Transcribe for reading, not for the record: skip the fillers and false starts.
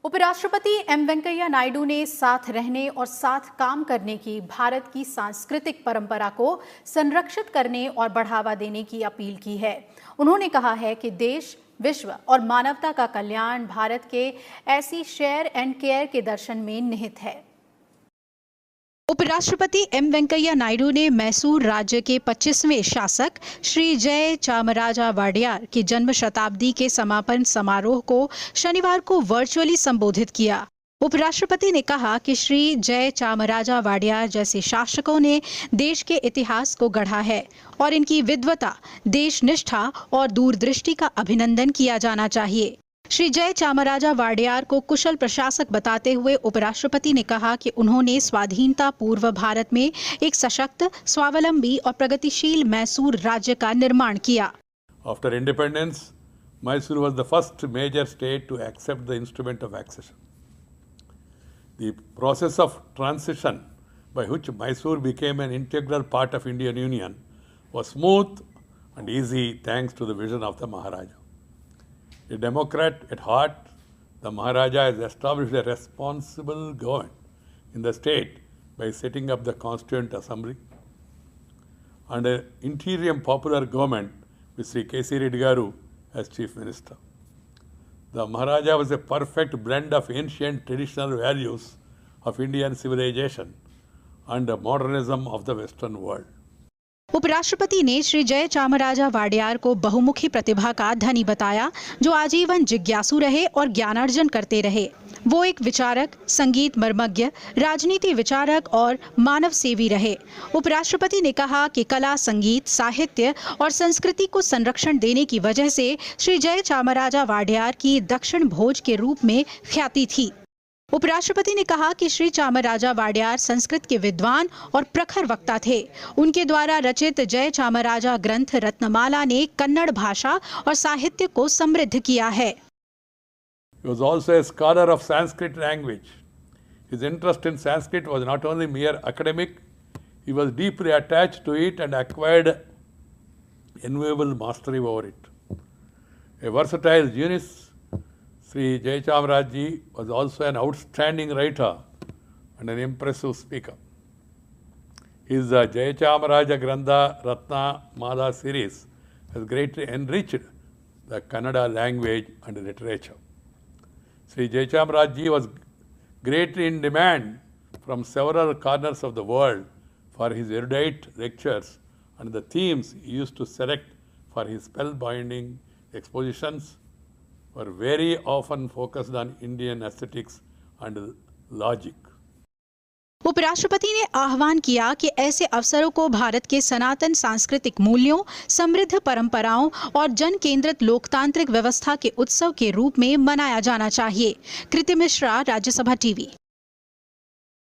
उपराष्ट्रपति एम वेंकैया नायडू ने साथ रहने और साथ काम करने की भारत की सांस्कृतिक परंपरा को संरक्षित करने और बढ़ावा देने की अपील की है। उन्होंने कहा है कि देश, विश्व और मानवता का कल्याण भारत के ऐसी शेयर एंड केयर के दर्शन में निहित है। उपराष्ट्रपति एम वेंकैया नायडू ने मैसूर राज्य के 25वें शासक श्री जय चामराजा वाडियार की जन्म शताब्दी के समापन समारोह को शनिवार को वर्चुअली संबोधित किया। उपराष्ट्रपति ने कहा कि श्री जय चामराजा वाडियार जैसे शासकों ने देश के इतिहास को गढ़ा है और इनकी विद्वता, देशनिष्ठा और दूरदृष्टि का अभिनंदन किया जाना चाहिए। श्री जय चामराजा वाडियार को कुशल प्रशासक बताते हुए उपराष्ट्रपति ने कहा कि उन्होंने स्वाधीनता पूर्व भारत में एक सशक्त, स्वावलंबी और प्रगतिशील मैसूर राज्य का निर्माण किया। After independence, Mysore was the first major state to accept the instrument of accession. The process of transition by which Mysore became an integral part of Indian Union was smooth and easy thanks to the vision of the Maharaja. A democrat at heart, the Maharaja has established a responsible government in the state by setting up the Constituent Assembly and an interim popular government with Sri K.C. Reddy Garu as Chief Minister. The Maharaja was a perfect blend of ancient traditional values of Indian civilization and the modernism of the Western world. उपराष्ट्रपति ने श्री जय चामराजा वाडियार को बहुमुखी प्रतिभा का धनी बताया, जो आजीवन जिज्ञासु रहे और ज्ञानार्जन करते रहे। वो एक विचारक, संगीत मर्मज्ञ, राजनीति विचारक और मानव सेवी रहे। उपराष्ट्रपति ने कहा कि कला, संगीत, साहित्य और संस्कृति को संरक्षण देने की वजह से श्री जय चामराजा वाडियार की दक्षिण भोज के रूप में ख्याति थी। उपराष्ट्रपति ने कहा कि श्री चामराजा वाडियार संस्कृत के विद्वान और प्रखर वक्ता थे। उनके द्वारा रचित जय चामराजा ग्रंथ रत्नमाला ने कन्नड़ भाषा और साहित्य को समृद्ध किया है। He was also a scholar of Sanskrit language. His interest in Sanskrit was not only mere academic, he was deeply attached to it and acquired enviable mastery over it. A versatile genius, Sri Jay Chamaraj Ji was also an outstanding writer and an impressive speaker. His Jay Chamaraja Grantha Ratna Mala series has greatly enriched the Kannada language and literature. Sri Jay Chamaraj Ji was greatly in demand from several corners of the world for his erudite lectures and the themes he used to select for his spellbinding expositions were very often focused on Indian aesthetics and logic. उपराष्ट्रपति ने आह्वान किया कि ऐसे अवसरों को भारत के सनातन सांस्कृतिक मूल्यों, समृद्ध परंपराओं और जन केंद्रित लोकतांत्रिक व्यवस्था के उत्सव के रूप में मनाया जाना चाहिए। कृति मिश्रा, राज्यसभा टीवी।